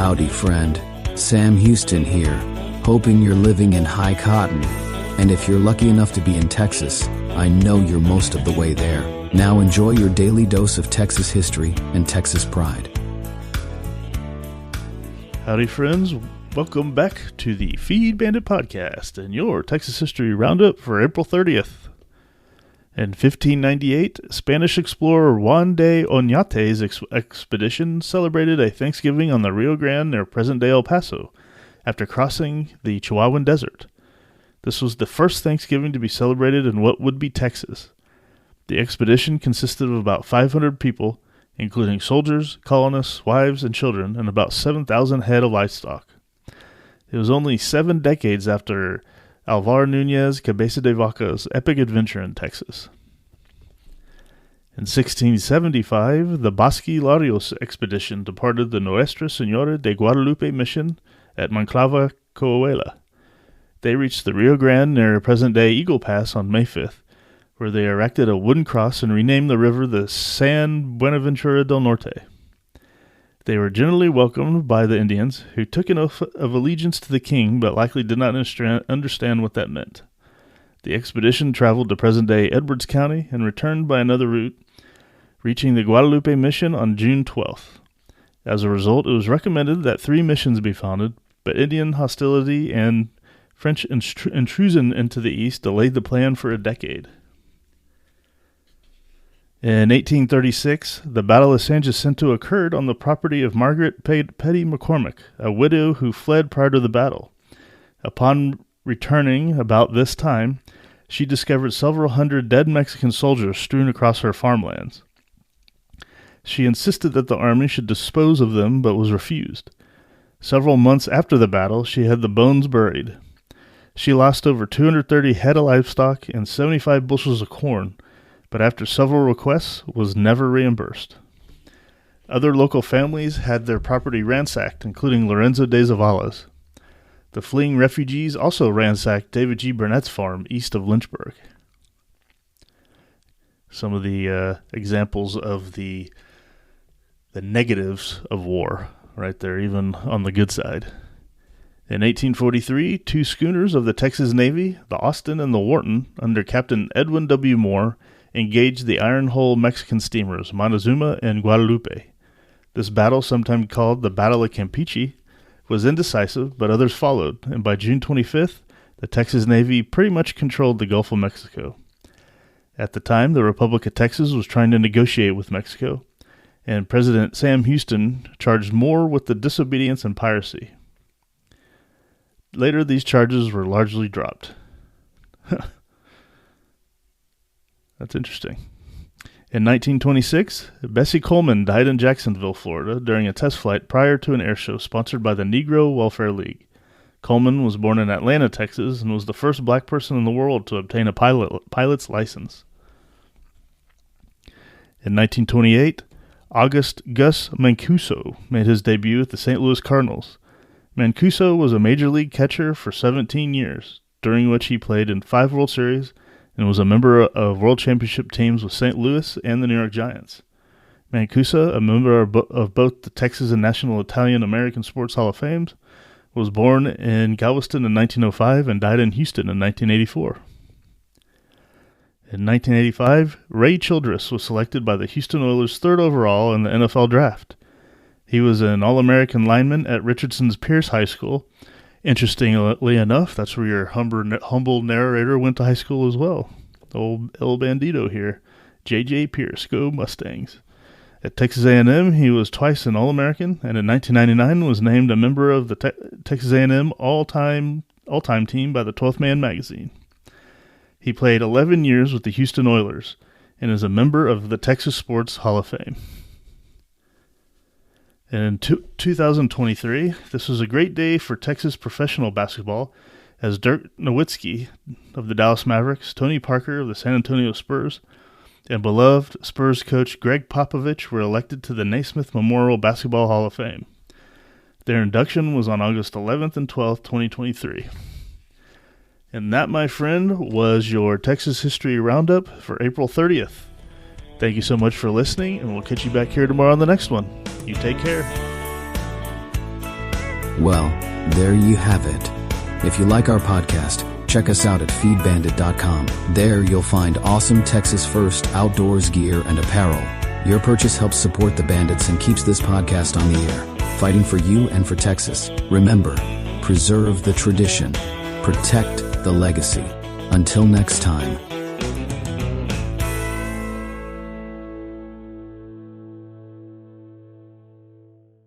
Howdy, friend. Sam Houston here, hoping you're living in high cotton. And if you're lucky enough to be in Texas, I know you're most of the way there. Now enjoy your daily dose of Texas history and Texas pride. Howdy, friends. Welcome back to the Feed Bandit Podcast and your Texas History Roundup for April 30th. In 1598, Spanish explorer Juan de Oñate's expedition celebrated a Thanksgiving on the Rio Grande near present-day El Paso after crossing the Chihuahuan Desert. This was the first Thanksgiving to be celebrated in what would be Texas. The expedition consisted of about 500 people, including soldiers, colonists, wives, and children, and about 7,000 head of livestock. It was only 7 decades after Alvar Núñez Cabeza de Vaca's epic adventure in Texas. In 1675, the Bosque Larios expedition departed the Nuestra Señora de Guadalupe mission at Monclova, Coahuila. They reached the Rio Grande near present-day Eagle Pass on May 5th, where they erected a wooden cross and renamed the river the San Buenaventura del Norte. They were generally welcomed by the Indians, who took an oath of allegiance to the king, but likely did not understand what that meant. The expedition traveled to present-day Edwards County and returned by another route, reaching the Guadalupe mission on June 12th. As a result, it was recommended that 3 missions be founded, but Indian hostility and French intrusion into the east delayed the plan for a decade. In 1836, the Battle of San Jacinto occurred on the property of Margaret Petty McCormick, a widow who fled prior to the battle. Upon returning about this time, she discovered several hundred dead Mexican soldiers strewn across her farmlands. She insisted that the army should dispose of them, but was refused. Several months after the battle, she had the bones buried. She lost over 230 head of livestock and 75 bushels of corn, but after several requests, was never reimbursed. Other local families had their property ransacked, including Lorenzo de Zavala's. The fleeing refugees also ransacked David G. Burnett's farm east of Lynchburg. Some of the examples of the negatives of war, right there, even on the good side. In 1843, 2 schooners of the Texas Navy, the Austin and the Wharton, under Captain Edwin W. Moore, engaged the iron hull Mexican steamers Montezuma and Guadalupe. This battle, sometimes called the Battle of Campeche, was indecisive, but others followed, and by June 25th, the Texas Navy pretty much controlled the Gulf of Mexico. At the time, the Republic of Texas was trying to negotiate with Mexico, and President Sam Houston charged Moore with the disobedience and piracy. Later, these charges were largely dropped. That's interesting. In 1926, Bessie Coleman died in Jacksonville, Florida, during a test flight prior to an air show sponsored by the Negro Welfare League. Coleman was born in Atlanta, Texas, and was the first black person in the world to obtain a pilot's license. In 1928, August Gus Mancuso made his debut at the St. Louis Cardinals. Mancuso was a major league catcher for 17 years, during which he played in 5 World Series and was a member of World Championship teams with St. Louis and the New York Giants. Mancuso, a member of both the Texas and National Italian-American Sports Hall of Fame, was born in Galveston in 1905 and died in Houston in 1984. In 1985, Ray Childress was selected by the Houston Oilers 3rd overall in the NFL Draft. He was an All-American lineman at Richardson's Pierce High School. Interestingly enough, that's where your humble narrator went to high school as well. Old El Bandito here. J.J. Pierce, go Mustangs. At Texas A&M, he was twice an All-American, and in 1999 was named a member of the Texas A&M all-time team by the 12th Man magazine. He played 11 years with the Houston Oilers and is a member of the Texas Sports Hall of Fame. And in 2023, this was a great day for Texas professional basketball, as Dirk Nowitzki of the Dallas Mavericks, Tony Parker of the San Antonio Spurs, and beloved Spurs coach Greg Popovich were elected to the Naismith Memorial Basketball Hall of Fame. Their induction was on August 11th and 12th, 2023. And that, my friend, was your Texas History Roundup for April 30th. Thank you so much for listening, and we'll catch you back here tomorrow on the next one. You take care. Well, there you have it. If you like our podcast, check us out at feedbandit.com. There you'll find awesome Texas First outdoors gear and apparel. Your purchase helps support the bandits and keeps this podcast on the air, fighting for you and for Texas. Remember, preserve the tradition, protect the legacy. Until next time.